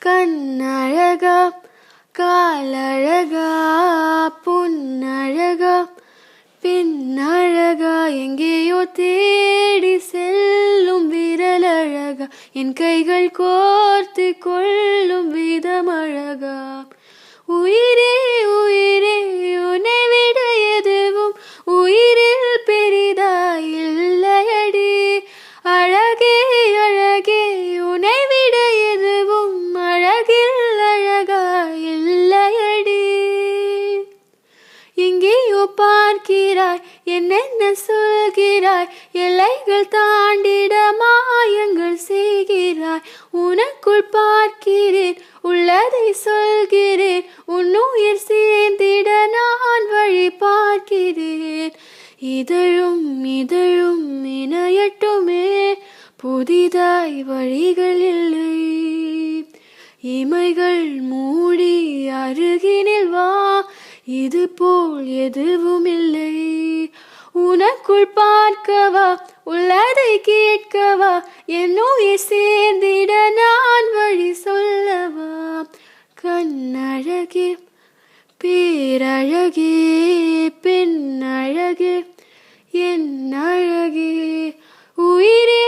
கண்ணழகா காலழகா பொன்னழகா பெண்ணழகா எங்கேயோ தேடி செல்லும் விரலழகா என் கைகள் கோர்த்து கொள்ளும் விதமழகா உயிரே உயிரே உன்னை விட எதுவும் உயிரில் பெரிதாய் இல்லையடி அழகே அழகே உன்னை விட எதுவும் அழகில் அழகாய் இல்லையடி எங்கேயோ பார்க்கிறாய் என்னென்ன சொல்கிறாய் எல்லைகள் தாண்டிட மாயங்கள் செய்கிறாய் உனக்குள் பார்க்கிறேன் உள்ளதை சொல்கிறேன் உன்னுயிர் சேர்ந்திட நான் வழி பார்க்கிறேன் இதழும் இதழும் இணையட்டுமே புதிதாய் வழிகள் இல்லை இமைகள் மூடி அருகினில் வா இது போல் எதுவும் இல்லை உனக்குள் பார்க்கவா உள்ளதை கேட்கவா என்னுயிர் சேர்ந்திட நான் வழி சொல்லவா கண்ணழகே பேரழகே பெண்ணழகே என் அழகே உயிரே